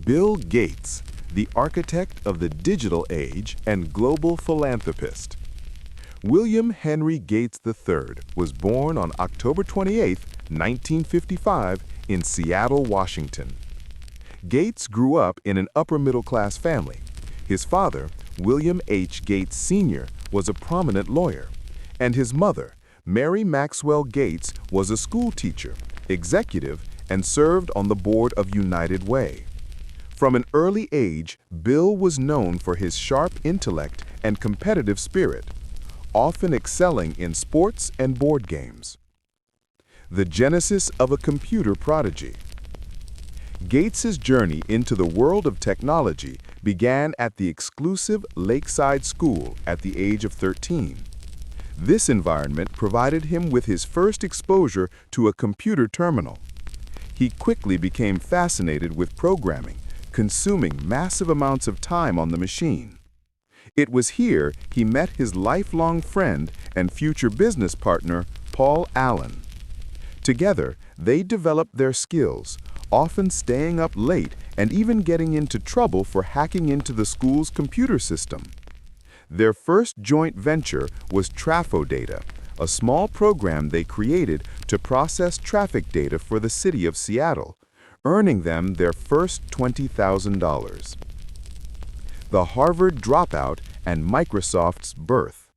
Bill Gates, the architect of the digital age and global philanthropist. William Henry Gates III was born on October 28, 1955, in Seattle, Washington. Gates grew up in an upper-middle-class family. His father, William H. Gates Sr., was a prominent lawyer, and his mother, Mary Maxwell Gates, was a school teacher, executive, and served on the board of United Way. From an early age, Bill was known for his sharp intellect and competitive spirit, often excelling in sports and board games. The genesis of a computer prodigy. Gates's journey into the world of technology began at the exclusive Lakeside School at the age of 13. This environment provided him with his first exposure to a computer terminal. He quickly became fascinated with programming, consuming massive amounts of time on the machine. It was here he met his lifelong friend and future business partner, Paul Allen. Together, they developed their skills, often staying up late and even getting into trouble for hacking into the school's computer system. Their first joint venture was TrafoData, a small program they created to process traffic data for the city of Seattle, earning them their first $20,000. The Harvard dropout and Microsoft's birth.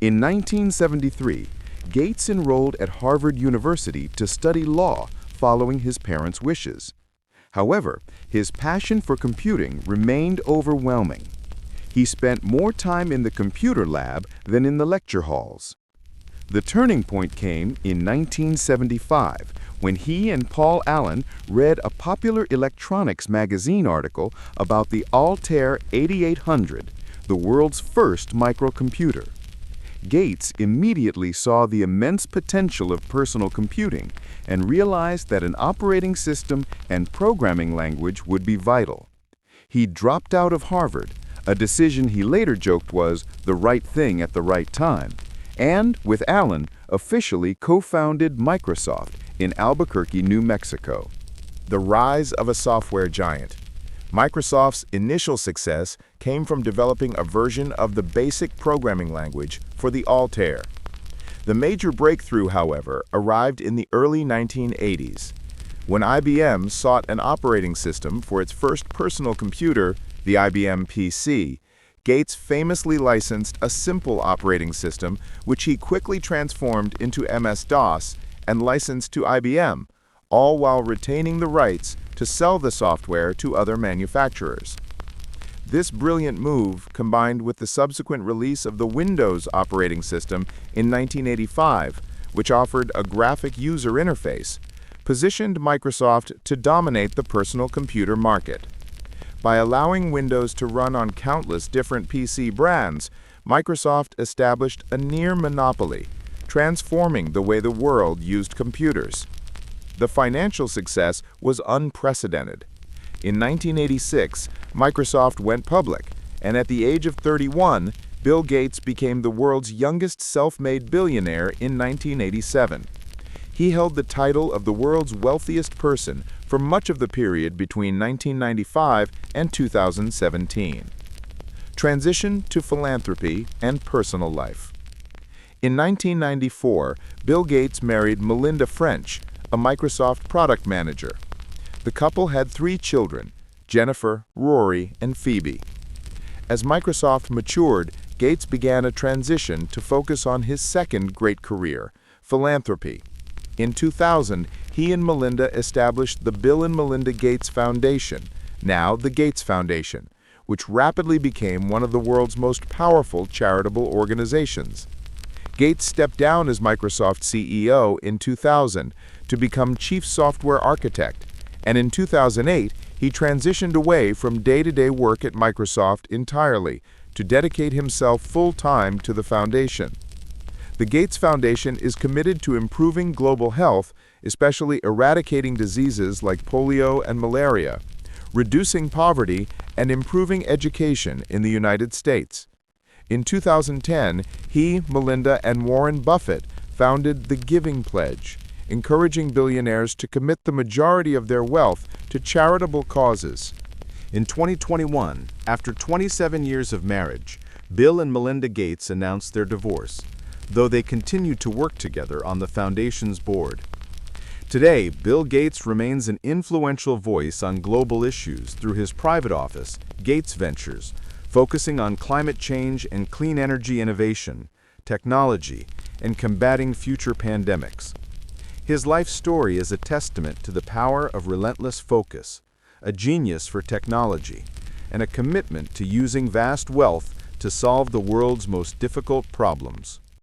In 1973, Gates enrolled at Harvard University to study law following his parents' wishes. However, his passion for computing remained overwhelming. He spent more time in the computer lab than in the lecture halls. The turning point came in 1975 when he and Paul Allen read a popular electronics magazine article about the Altair 8800, the world's first microcomputer. Gates immediately saw the immense potential of personal computing and realized that an operating system and programming language would be vital. He dropped out of Harvard, a decision he later joked was the right thing at the right time, and, with Allen, officially co-founded Microsoft in Albuquerque, New Mexico. The rise of a software giant. Microsoft's initial success came from developing a version of the basic programming language for the Altair. The major breakthrough, however, arrived in the early 1980s. When IBM sought an operating system for its first personal computer, the IBM PC, Gates famously licensed a simple operating system which he quickly transformed into MS-DOS and licensed to IBM, all while retaining the rights to sell the software to other manufacturers. This brilliant move, combined with the subsequent release of the Windows operating system in 1985, which offered a graphic user interface, positioned Microsoft to dominate the personal computer market. By allowing Windows to run on countless different PC brands, Microsoft established a near monopoly, transforming the way the world used computers. The financial success was unprecedented. In 1986, Microsoft went public, and at the age of 31, Bill Gates became the world's youngest self-made billionaire in 1987. He held the title of the world's wealthiest person for much of the period between 1995 and 2017. Transition to philanthropy and personal life. In 1994, Bill Gates married Melinda French, a Microsoft product manager. The couple had 3 children, Jennifer, Rory, and Phoebe. As Microsoft matured, Gates began a transition to focus on his second great career, philanthropy. In 2000, he and Melinda established the Bill and Melinda Gates Foundation, now the Gates Foundation, which rapidly became one of the world's most powerful charitable organizations. Gates stepped down as Microsoft CEO in 2000 to become Chief Software Architect, and in 2008, he transitioned away from day-to-day work at Microsoft entirely to dedicate himself full-time to the foundation. The Gates Foundation is committed to improving global health, especially eradicating diseases like polio and malaria, reducing poverty, and improving education in the United States. In 2010, he, Melinda, and Warren Buffett founded the Giving Pledge, encouraging billionaires to commit the majority of their wealth to charitable causes. In 2021, after 27 years of marriage, Bill and Melinda Gates announced their divorce, though they continued to work together on the foundation's board. Today, Bill Gates remains an influential voice on global issues through his private office, Gates Ventures, focusing on climate change and clean energy innovation, technology, and combating future pandemics. His life story is a testament to the power of relentless focus, a genius for technology, and a commitment to using vast wealth to solve the world's most difficult problems.